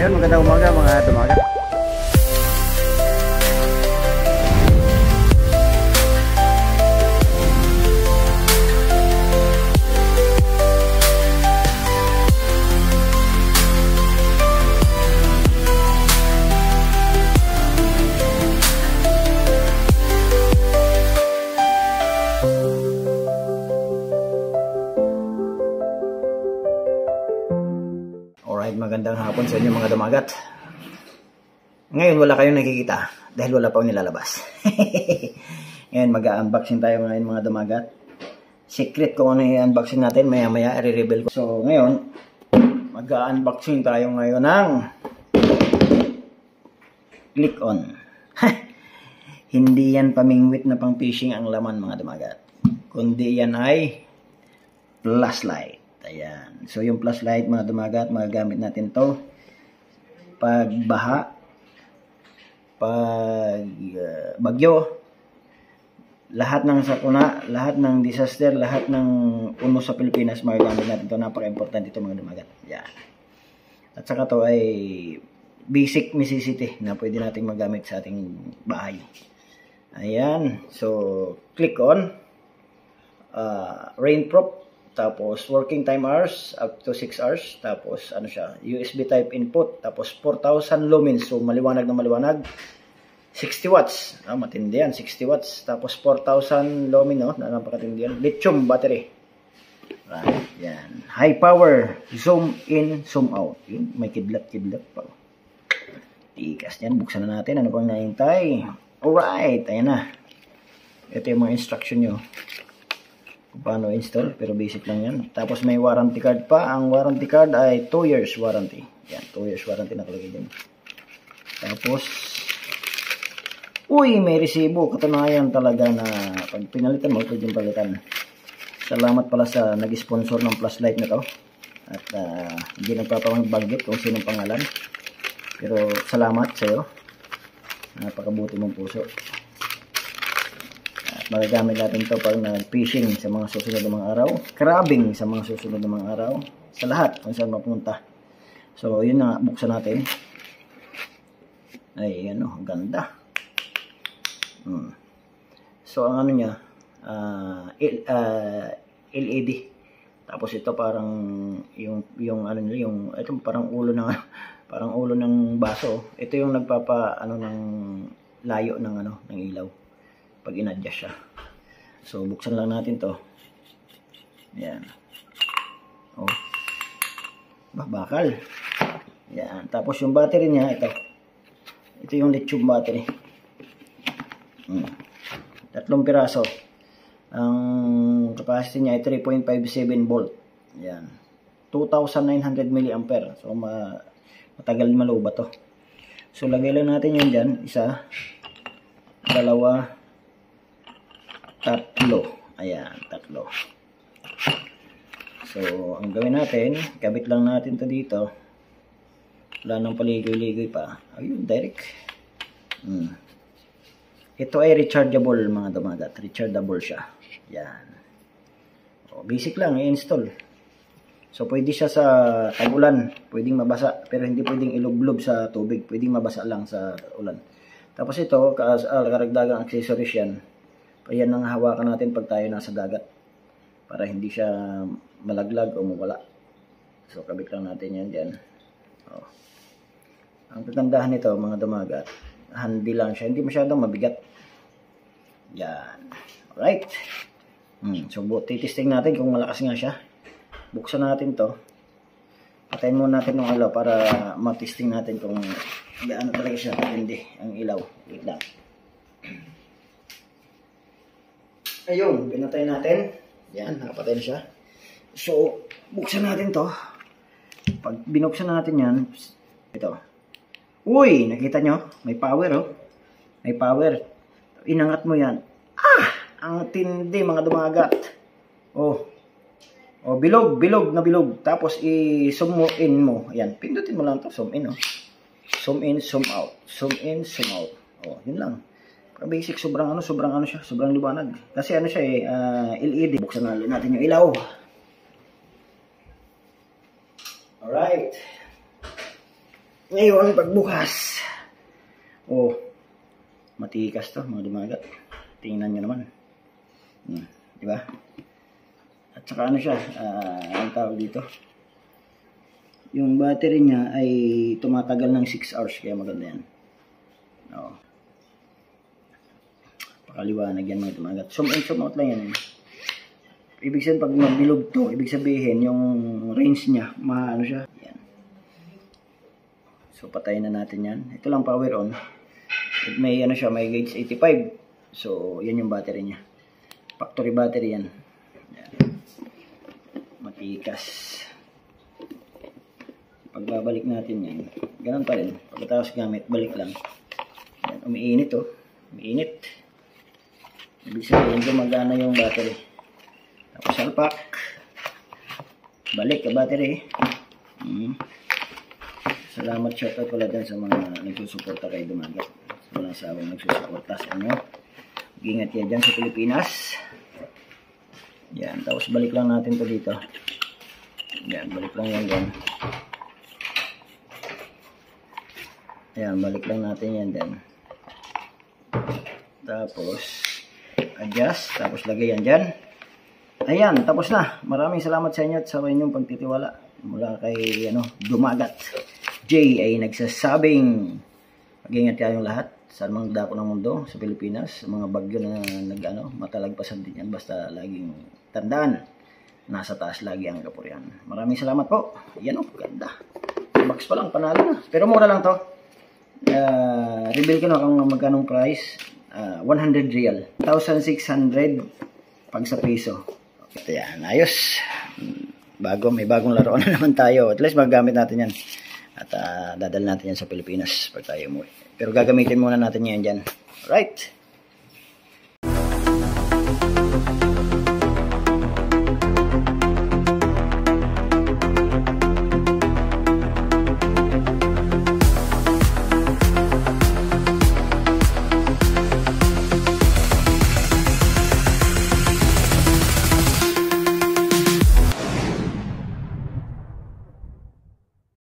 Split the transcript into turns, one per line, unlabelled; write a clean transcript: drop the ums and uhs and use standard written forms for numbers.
Ayun, magandang umaga mga dumagat. Alright, magandang hapon sa inyo mga dumagat. Ngayon wala kayong nakikita dahil wala pang nilalabas. Ngayon mag-unboxing tayo ngayon mga dumagat. Secret kung ano yung unboxing natin, maya maya i-reveal ko. So ngayon, mag-unboxing tayo ngayon ng click on. Hindi yan pamingwit na pang fishing ang laman mga dumagat. Kundi yan ay flashlight. Ayan. So, yung flashlight, mga dumagat, magagamit natin to pag baha, pag bagyo, lahat ng sakuna, lahat ng disaster, lahat ng uno sa Pilipinas, magagamit natin to. Napaka-importante ito mga dumagat. Ayan. At saka to ay basic necessity na pwede nating magamit sa ating bahay. Ayan. So, click on rainproof. Tapos, working time hours, up to 6 hours. Tapos, ano siya, USB type input. Tapos, 4,000 lumens. So, maliwanag na maliwanag. 60 watts. Matindi yan, 60 watts. Tapos, 4,000 lumen, no? Napakatindi yan. Lithium battery. Right, yan. High power. Zoom in, zoom out. Yun, may kidlat-kidlat pa. Tikas yan. Buksan na natin. Ano pang nahintay? Alright, ayan na. Ito yung mga instruction nyo. Kung paano install, pero basic lang yan. Tapos may warranty card pa. Ang warranty card ay 2 years warranty. Yan, 2 years warranty nakalagay din. Tapos, uy, may resibo. Katunayan talaga na pag pinalitan mo, pwede yung palitan. Salamat pala sa nag-sponsor ng flashlight na to. At hindi nagpapabanggit kung sinong pangalan. Pero salamat sa'yo. Napakabuti mong puso. Magagamit natin ito pag nag-fishing sa mga susunod na mga araw, crabbing sa mga susunod na mga araw, sa lahat kung saan mapunta. So, yun na, buksan natin. Ay, ano, ganda. So, ang ano niya, LED. Tapos ito parang, yung ano nila, ito parang ulo ng, parang ulo ng baso. Ito yung nagpapa, ano, ng layo ng, ano, ng ilaw. Pag in-adjust siya. So, buksan lang natin to. Yan. Oh. Bakal. Yan. Tapos yung battery niya, ito. Ito yung lithium battery. 3 piraso. Ang capacity niya ay 3.57 volt. Yan. 2,900 mAh. So, matagal malubat to. So, lagay lang natin yun dyan. Isa. Dalawa. 3. Ayan, 3. So, ang gawin natin, kabit lang natin to dito. Wala nang paligoy-ligoy pa. Ayun, direct. Ito ay rechargeable mga dumagat. Rechargeable siya. Yan. O, basic lang, i-install. So, pwede siya sa tag-ulan. Pwedeng mabasa. Pero hindi pwedeng ilublob sa tubig. Pwedeng mabasa lang sa ulan. Tapos ito, karagdagang accessories yan. Ayan ang hawakan natin pag tayo nasa dagat. Para hindi siya malaglag o mawala. So, kabit lang natin yan dyan. Oh. Ang kagandahan nito, mga dumagat, handy lang siya. Hindi masyadong mabigat. Yan. Alright. So, titesting natin kung malakas nga siya. Buksan natin to. Patayin muna natin ng ilaw para matesting natin kung gaano talaga siya. Hindi, ang ilaw. Wait lang. Ayun, pinatay natin. Yan, nakapatay na siya. So, buksan natin to. Pag binuksan natin yan, ito. Uy, nakita nyo? May power, oh. May power. Inangat mo yan. Ang tindi, mga dumagat. Oh, bilog na bilog. Tapos, i-zoom mo in mo. Ayan, pindutin mo lang to. Zoom in, oh. Zoom in, zoom out. Zoom in, zoom out. Oh, yun lang. Basic, sobrang ano siya, sobrang liwanag. Kasi ano siya LED. Buksan natin yung ilaw. Alright. Ngayon, pagbukas. Oh, matikas to, mga dumagat. Tingnan nyo naman. Diba? At saka ano siya, ang tawag dito. Yung battery niya ay tumatagal ng 6 hours, kaya maganda yan. Oo. Pakaliwanag yan mga dumagat. Zoom in, zoom out lang yan. Ibig sabihin, pag mabilog to, ibig sabihin, yung range niya, ano siya. Yan. So, patayin na natin yan. Ito lang power on. At may ano siya, may gauge 85. So, yan yung battery niya. Factory battery yan. Yan. Matikas. Pagbabalik natin yan, ganun pa rin. Pagkatapos gamit, balik lang. Yan, umiinit oh. Umiinit. Ibig sabihin, gumagana yung battery. Tapos salpak. Balik ka battery. Salamat, shoutout pala dyan sa mga nagsusuporta kay Dumagat. Walang sawang nagsusuporta sa inyo. Ingat yan dyan sa Pilipinas. Yan, tapos balik lang natin to dito. Yan, balik lang yan dyan. Yan, balik lang natin yan dyan. Tapos, adjust, tapos lagay yan dyan. Ayan, tapos na. Maraming salamat sa inyo at sa inyong pagtitiwala. Mula kay Dumagat J ay nagsasabing mag-ingat kayong lahat sa mga dako ng mundo sa Pilipinas, sa mga bagyo na matalagpasan din yan. Basta laging tandaan, nasa taas lagi ang kapurihan. Maraming salamat po. Yan ganda. Box pa lang, panalo na. Pero mura lang to. Reveal ko na kung magkanong price. 100 real. 1,600 pag sa piso. Ito yan, ayos. May bagong laruan na naman tayo. At least magagamit natin yan. At dadal natin yan sa Pilipinas pag tayo umuwi. Pero gagamitin muna natin yan dyan. Alright.